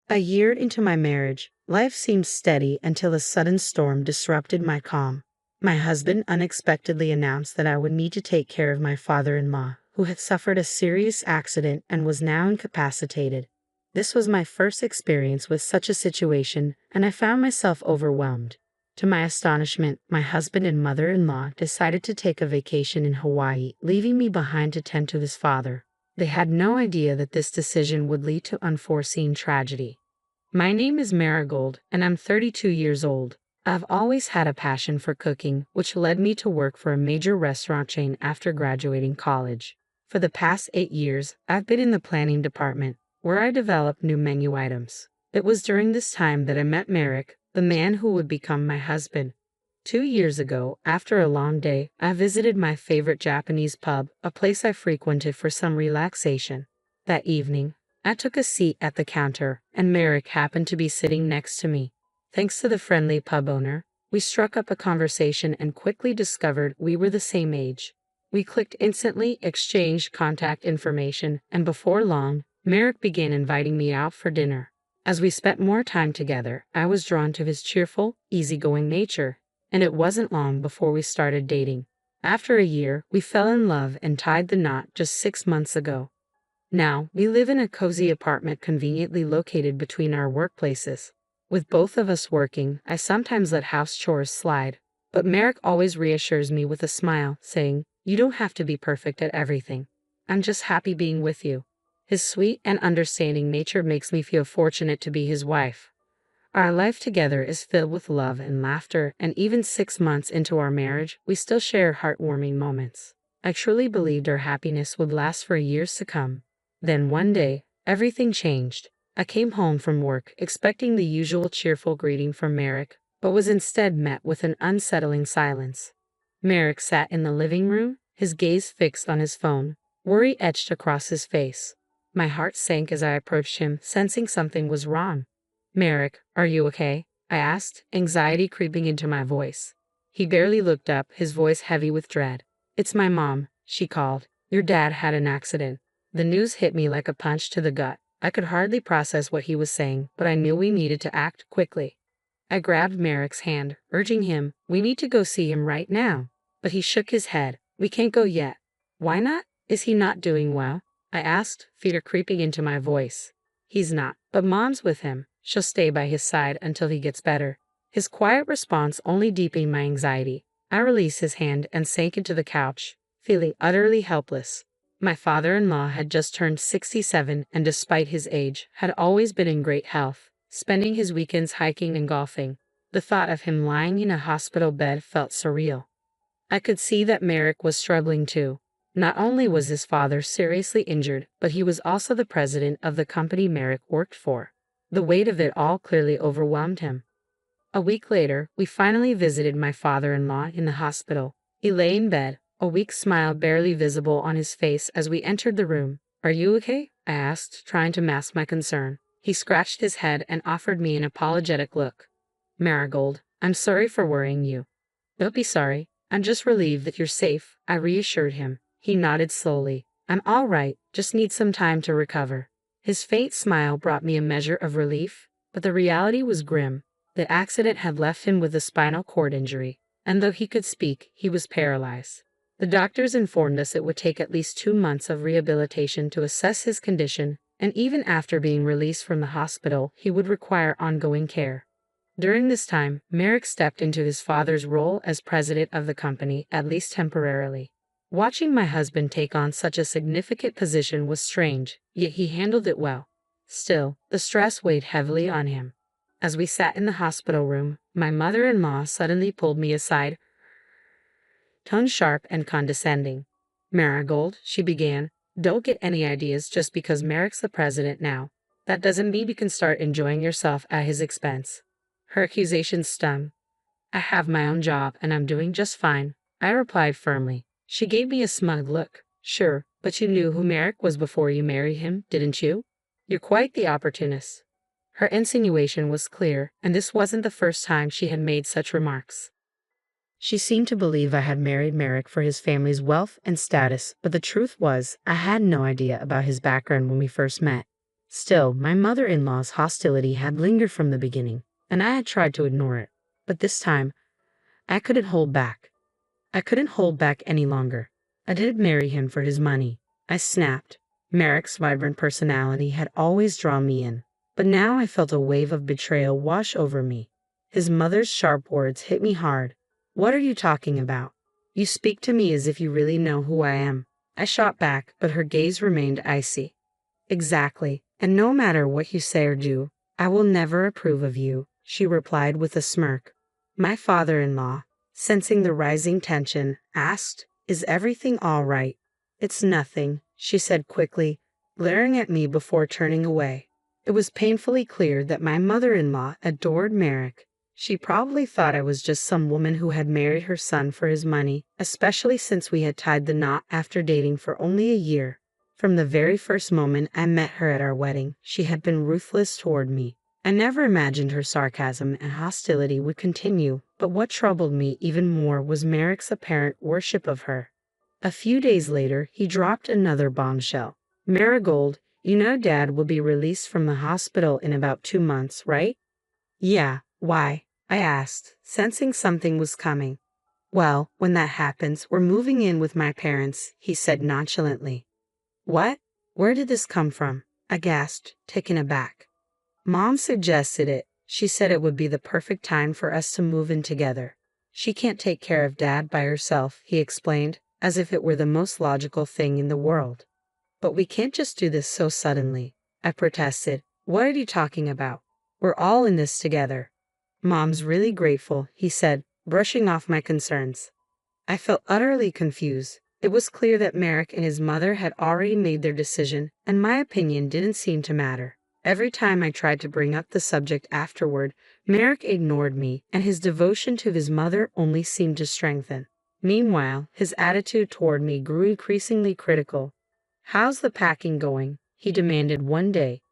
A year into my marriage, life seemed steady until a sudden storm disrupted my calm. My husband unexpectedly announced that I would need to take care of my father-in-law, who had suffered a serious accident and was now incapacitated. This was my first experience with such a situation, and I found myself overwhelmed. To my astonishment, my husband and mother-in-law decided to take a vacation in Hawaii, leaving me behind to tend to his father. They had no idea that this decision would lead to unforeseen tragedy. My name is Marigold, and I'm 32 years old. I've always had a passion for cooking, which led me to work for a major restaurant chain after graduating college. For the past 8 years, I've been in the planning department, where I developed new menu items. It was during this time that I met Merrick, the man who would become my husband. 2 years ago, after a long day, I visited my favorite Japanese pub, a place I frequented for some relaxation. That evening, I took a seat at the counter, and Merrick happened to be sitting next to me. Thanks to the friendly pub owner, we struck up a conversation and quickly discovered we were the same age. We clicked instantly, exchanged contact information, and before long, Merrick began inviting me out for dinner. As we spent more time together, I was drawn to his cheerful, easygoing nature, and it wasn't long before we started dating. After a year, we fell in love and tied the knot just 6 months ago. Now, we live in a cozy apartment conveniently located between our workplaces. With both of us working, I sometimes let house chores slide, but Merrick always reassures me with a smile, saying, "You don't have to be perfect at everything. I'm just happy being with you." His sweet and understanding nature makes me feel fortunate to be his wife. Our life together is filled with love and laughter, and even 6 months into our marriage, we still share heartwarming moments. I truly believed our happiness would last for years to come. Then one day, everything changed. I came home from work expecting the usual cheerful greeting from Merrick, but was instead met with an unsettling silence. Merrick sat in the living room, his gaze fixed on his phone, worry etched across his face. My heart sank as I approached him, sensing something was wrong. "Merrick, are you okay?" I asked, anxiety creeping into my voice. He barely looked up, his voice heavy with dread. "It's my mom," she called. "Your dad had an accident." The news hit me like a punch to the gut. I could hardly process what he was saying, but I knew we needed to act quickly. I grabbed Merrick's hand, urging him, "We need to go see him right now." But he shook his head. "We can't go yet." "Why not? Is he not doing well?" I asked, fear creeping into my voice. "He's not, but Mom's with him. She'll stay by his side until he gets better." His quiet response only deepened my anxiety. I released his hand and sank into the couch, feeling utterly helpless. My father-in-law had just turned 67 and despite his age, had always been in great health, spending his weekends hiking and golfing. The thought of him lying in a hospital bed felt surreal. I could see that Merrick was struggling too. Not only was his father seriously injured, but he was also the president of the company Merrick worked for. The weight of it all clearly overwhelmed him. A week later, we finally visited my father-in-law in the hospital. He lay in bed, a weak smile barely visible on his face as we entered the room. "Are you okay?" I asked, trying to mask my concern. He scratched his head and offered me an apologetic look. "Marigold, I'm sorry for worrying you." "Don't be sorry. I'm just relieved that you're safe," I reassured him. He nodded slowly. "I'm all right, just need some time to recover." His faint smile brought me a measure of relief, but the reality was grim. The accident had left him with a spinal cord injury, and though he could speak, he was paralyzed. The doctors informed us it would take at least 2 months of rehabilitation to assess his condition, and even after being released from the hospital, he would require ongoing care. During this time, Merrick stepped into his father's role as president of the company, at least temporarily. Watching my husband take on such a significant position was strange, yet he handled it well. Still, the stress weighed heavily on him. As we sat in the hospital room, my mother-in-law suddenly pulled me aside, tone sharp and condescending. "Marigold," she began, "don't get any ideas just because Merrick's the president now. That doesn't mean you can start enjoying yourself at his expense." Her accusations stung. "I have my own job and I'm doing just fine," I replied firmly. She gave me a smug look. "Sure, but you knew who Merrick was before you married him, didn't you? You're quite the opportunist." Her insinuation was clear, and this wasn't the first time she had made such remarks. She seemed to believe I had married Merrick for his family's wealth and status, but the truth was, I had no idea about his background when we first met. Still, my mother-in-law's hostility had lingered from the beginning, and I had tried to ignore it. But this time, I couldn't hold back. I couldn't hold back any longer. I didn't marry him for his money. I snapped. Merrick's vibrant personality had always drawn me in, but now I felt a wave of betrayal wash over me. His mother's sharp words hit me hard. "What are you talking about? You speak to me as if you really know who I am." I shot back, but her gaze remained icy. "Exactly, and no matter what you say or do, I will never approve of you," she replied with a smirk. My father-in-law, sensing the rising tension, asked, "Is everything all right?" "It's nothing," she said quickly, glaring at me before turning away. It was painfully clear that my mother-in-law adored Merrick. She probably thought I was just some woman who had married her son for his money, especially since we had tied the knot after dating for only a year. From the very first moment I met her at our wedding, she had been ruthless toward me. I never imagined her sarcasm and hostility would continue, but what troubled me even more was Merrick's apparent worship of her. A few days later, he dropped another bombshell. "Marigold, you know Dad will be released from the hospital in about 2 months, right?" "Yeah, why?" I asked, sensing something was coming. "Well, when that happens, we're moving in with my parents," he said nonchalantly. "What? Where did this come from?" I gasped, taken aback. "Mom suggested it. She said it would be the perfect time for us to move in together. She can't take care of Dad by herself," he explained, as if it were the most logical thing in the world. "But we can't just do this so suddenly," I protested. "What are you talking about? We're all in this together." "Mom's really grateful," he said, brushing off my concerns. I felt utterly confused. It was clear that Merrick and his mother had already made their decision, and my opinion didn't seem to matter. Every time I tried to bring up the subject afterward, Merrick ignored me, and his devotion to his mother only seemed to strengthen. Meanwhile, his attitude toward me grew increasingly critical. "How's the packing going?" he demanded one day.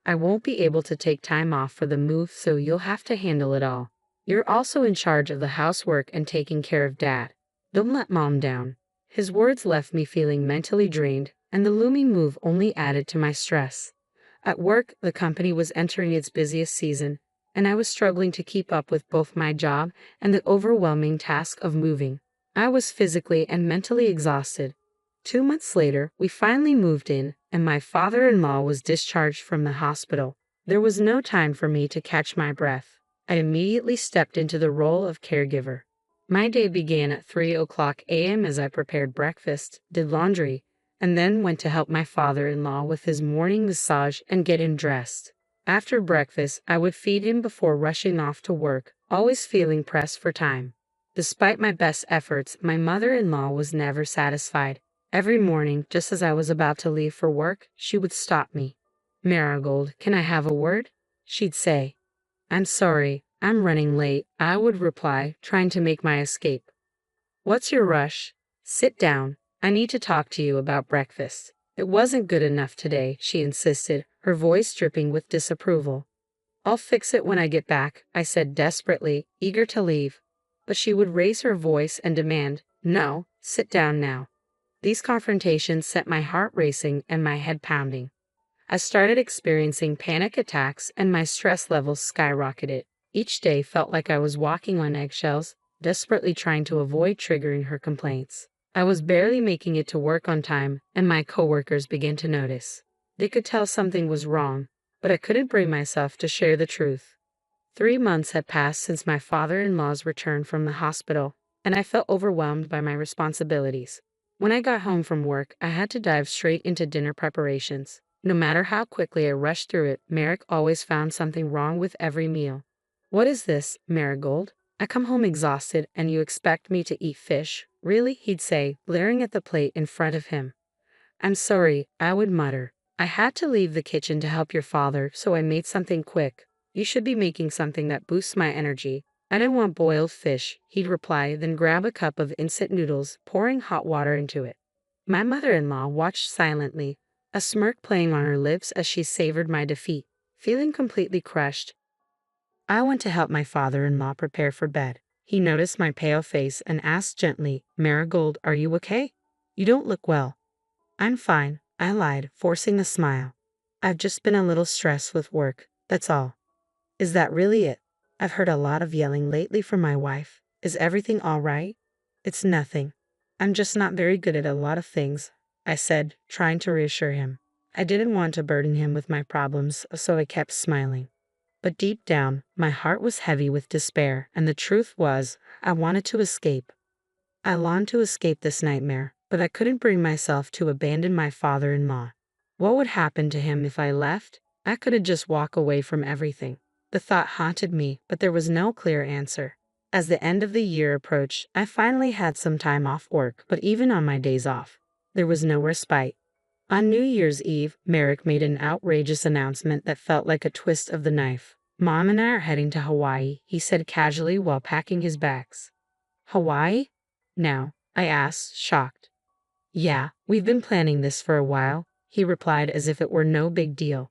"I won't be able to take time off for the move, so you'll have to handle it all. You're also in charge of the housework and taking care of Dad. Don't let Mom down." His words left me feeling mentally drained, and the looming move only added to my stress. At work, the company was entering its busiest season, and I was struggling to keep up with both my job and the overwhelming task of moving. I was physically and mentally exhausted. 2 months later, we finally moved in, and my father-in-law was discharged from the hospital. There was no time for me to catch my breath. I immediately stepped into the role of caregiver. My day began at 3 a.m. as I prepared breakfast, did laundry, and then went to help my father-in-law with his morning massage and get him dressed. After breakfast, I would feed him before rushing off to work, always feeling pressed for time. Despite my best efforts, my mother-in-law was never satisfied. Every morning, just as I was about to leave for work, she would stop me. "Marigold, can I have a word?" she'd say. "I'm sorry, I'm running late," I would reply, trying to make my escape. "What's your rush? Sit down. I need to talk to you about breakfast." "It wasn't good enough today," she insisted, her voice dripping with disapproval. "I'll fix it when I get back," I said desperately, eager to leave. But she would raise her voice and demand, "No, sit down now." These confrontations set my heart racing and my head pounding. I started experiencing panic attacks and my stress levels skyrocketed. Each day felt like I was walking on eggshells, desperately trying to avoid triggering her complaints. I was barely making it to work on time, and my coworkers began to notice. They could tell something was wrong, but I couldn't bring myself to share the truth. 3 months had passed since my father-in-law's return from the hospital, and I felt overwhelmed by my responsibilities. When I got home from work, I had to dive straight into dinner preparations. No matter how quickly I rushed through it, Merrick always found something wrong with every meal. "What is this, Marigold? I come home exhausted, and you expect me to eat fish? Really?" he'd say, glaring at the plate in front of him. "I'm sorry," I would mutter. "I had to leave the kitchen to help your father, so I made something quick. You should be making something that boosts my energy." "I didn't want boiled fish," he'd reply, then grab a cup of instant noodles, pouring hot water into it. My mother-in-law watched silently, a smirk playing on her lips as she savored my defeat. Feeling completely crushed, I went to help my father-in-law prepare for bed. He noticed my pale face and asked gently, "Marigold, are you okay? You don't look well." "I'm fine," I lied, forcing a smile. I've just been a little stressed with work, that's all. Is that really it? I've heard a lot of yelling lately from my wife. Is everything all right? It's nothing. I'm just not very good at a lot of things, I said, trying to reassure him. I didn't want to burden him with my problems, so I kept smiling. But deep down, my heart was heavy with despair, and the truth was, I wanted to escape. I longed to escape this nightmare, but I couldn't bring myself to abandon my father-in-law. What would happen to him if I left? I couldn't just walk away from everything. The thought haunted me, but there was no clear answer. As the end of the year approached, I finally had some time off work, but even on my days off, there was no respite. On New Year's Eve, Merrick made an outrageous announcement that felt like a twist of the knife. Mom and I are heading to Hawaii, he said casually while packing his bags. Hawaii? Now, I asked, shocked. Yeah, we've been planning this for a while, he replied as if it were no big deal.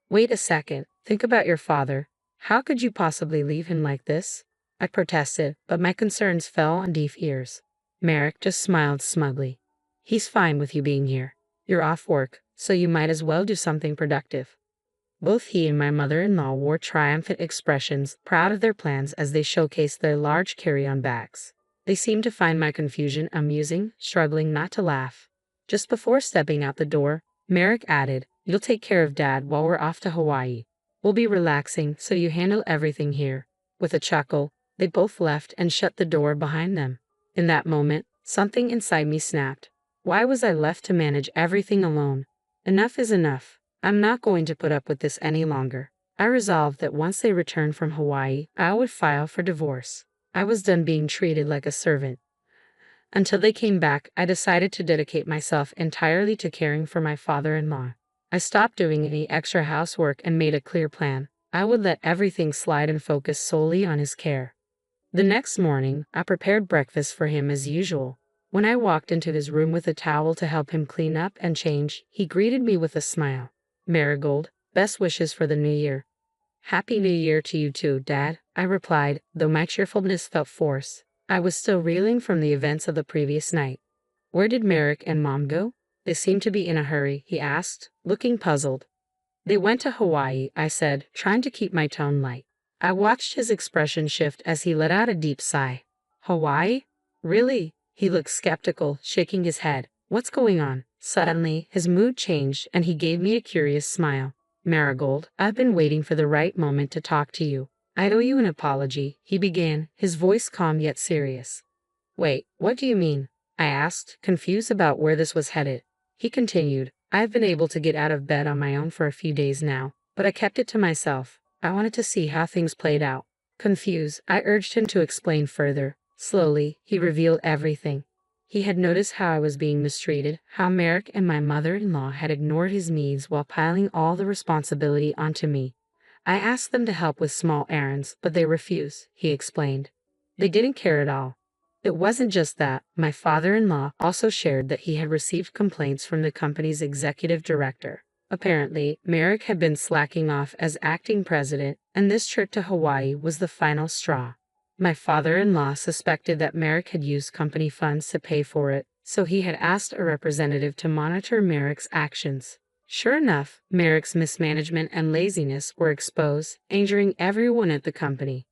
Wait a second, think about your father. How could you possibly leave him like this? I protested, but my concerns fell on deaf ears. Merrick just smiled smugly. He's fine with you being here. You're off work, so you might as well do something productive. Both he and my mother-in-law wore triumphant expressions, proud of their plans as they showcased their large carry-on bags. They seemed to find my confusion amusing, struggling not to laugh. Just before stepping out the door, Merrick added, You'll take care of Dad while we're off to Hawaii. We'll be relaxing, so you handle everything here. With a chuckle, they both left and shut the door behind them. In that moment, something inside me snapped. Why was I left to manage everything alone? Enough is enough. I'm not going to put up with this any longer. I resolved that once they returned from Hawaii, I would file for divorce. I was done being treated like a servant. Until they came back, I decided to dedicate myself entirely to caring for my father-in-law. I stopped doing any extra housework and made a clear plan. I would let everything slide and focus solely on his care. The next morning, I prepared breakfast for him as usual. When I walked into his room with a towel to help him clean up and change, he greeted me with a smile. Marigold, best wishes for the new year. Happy New Year to you too, Dad, I replied, though my cheerfulness felt forced. I was still reeling from the events of the previous night. Where did Merrick and Mom go? They seemed to be in a hurry, he asked, looking puzzled. They went to Hawaii, I said, trying to keep my tone light. I watched his expression shift as he let out a deep sigh. Hawaii? Really? He looked skeptical, shaking his head. What's going on? Suddenly, his mood changed and he gave me a curious smile. Marigold, I've been waiting for the right moment to talk to you. I owe you an apology, he began, his voice calm yet serious. Wait, what do you mean? I asked, confused about where this was headed. He continued, I've been able to get out of bed on my own for a few days now, but I kept it to myself. I wanted to see how things played out. Confused, I urged him to explain further. Slowly, he revealed everything. He had noticed how I was being mistreated, how Merrick and my mother-in-law had ignored his needs while piling all the responsibility onto me. I asked them to help with small errands, but they refused, he explained. They didn't care at all. It wasn't just that. My father-in-law also shared that he had received complaints from the company's executive director. Apparently, Merrick had been slacking off as acting president, and this trip to Hawaii was the final straw. My father-in-law suspected that Merrick had used company funds to pay for it, so he had asked a representative to monitor Merrick's actions. Sure enough, Merrick's mismanagement and laziness were exposed, injuring everyone at the company.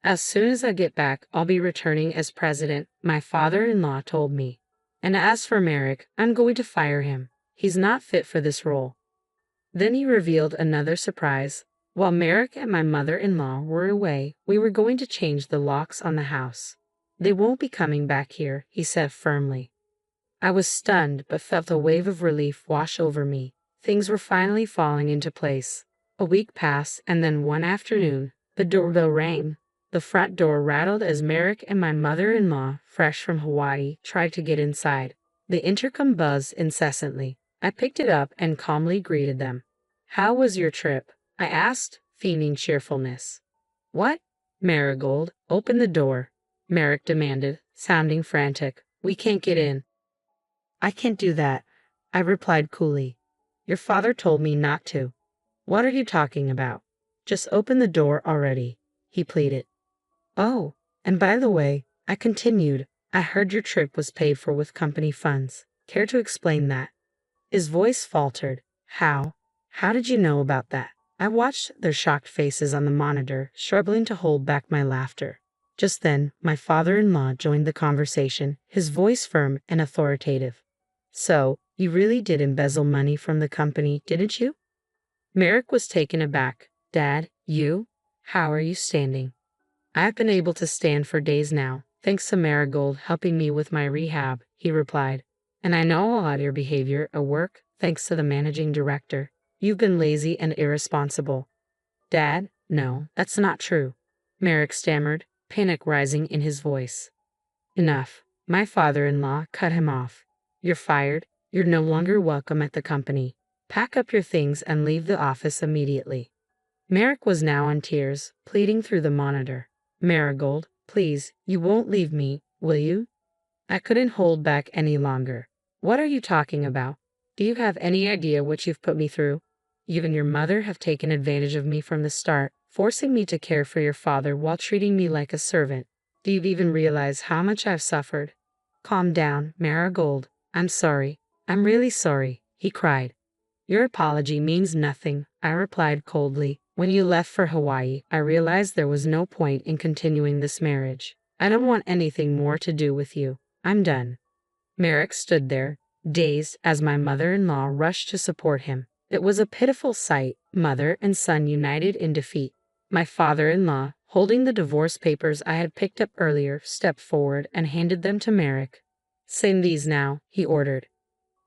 As soon as I get back, I'll be returning as president, my father-in-law told me. And as for Merrick, I'm going to fire him. He's not fit for this role. Then he revealed another surprise. While Merrick and my mother-in-law were away, we were going to change the locks on the house. They won't be coming back here, he said firmly. I was stunned but felt a wave of relief wash over me. Things were finally falling into place. A week passed, and then one afternoon, the doorbell rang. The front door rattled as Merrick and my mother-in-law, fresh from Hawaii, tried to get inside. The intercom buzzed incessantly. I picked it up and calmly greeted them. How was your trip? I asked, feigning cheerfulness. What? Marigold, open the door, Merrick demanded, sounding frantic. We can't get in. I can't do that, I replied coolly. Your father told me not to. What are you talking about? Just open the door already, he pleaded. Oh, and by the way, I continued, I heard your trip was paid for with company funds. Care to explain that? His voice faltered. How? How did you know about that? I watched their shocked faces on the monitor, struggling to hold back my laughter. Just then, my father-in-law joined the conversation, his voice firm and authoritative. So, you really did embezzle money from the company, didn't you? Merrick was taken aback. Dad, you? How are you standing? I've been able to stand for days now, thanks to Marigold helping me with my rehab, he replied. And I know all your behavior at work, thanks to the managing director. You've been lazy and irresponsible. Dad, no, that's not true. Merrick stammered, panic rising in his voice. Enough. My father-in-law cut him off. You're fired. You're no longer welcome at the company. Pack up your things and leave the office immediately. Merrick was now in tears, pleading through the monitor. Marigold, please, you won't leave me, will you? I couldn't hold back any longer. What are you talking about? Do you have any idea what you've put me through? You and your mother have taken advantage of me from the start, forcing me to care for your father while treating me like a servant. Do you even realize how much I've suffered? Calm down, Marigold. I'm sorry. I'm really sorry, he cried. Your apology means nothing, I replied coldly. When you left for Hawaii, I realized there was no point in continuing this marriage. I don't want anything more to do with you. I'm done. Merrick stood there, dazed, as my mother-in-law rushed to support him. It was a pitiful sight, mother and son united in defeat. My father-in-law, holding the divorce papers I had picked up earlier, stepped forward and handed them to Merrick. Sign these now, he ordered.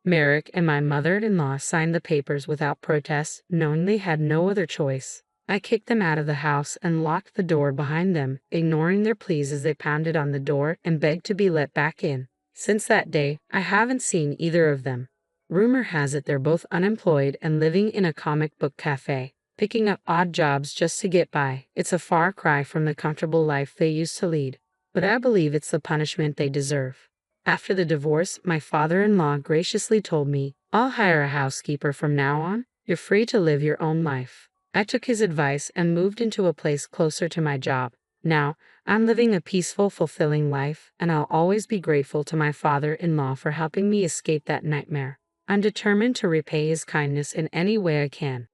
Merrick and my mother-in-law signed the papers without protest, knowing they had no other choice. I kicked them out of the house and locked the door behind them, ignoring their pleas as they pounded on the door and begged to be let back in. Since that day, I haven't seen either of them. Rumor has it they're both unemployed and living in a comic book cafe, picking up odd jobs just to get by. It's a far cry from the comfortable life they used to lead, but I believe it's the punishment they deserve. After the divorce, my father-in-law graciously told me, I'll hire a housekeeper from now on. You're free to live your own life. I took his advice and moved into a place closer to my job. Now, I'm living a peaceful, fulfilling life, and I'll always be grateful to my father-in-law for helping me escape that nightmare. I'm determined to repay his kindness in any way I can.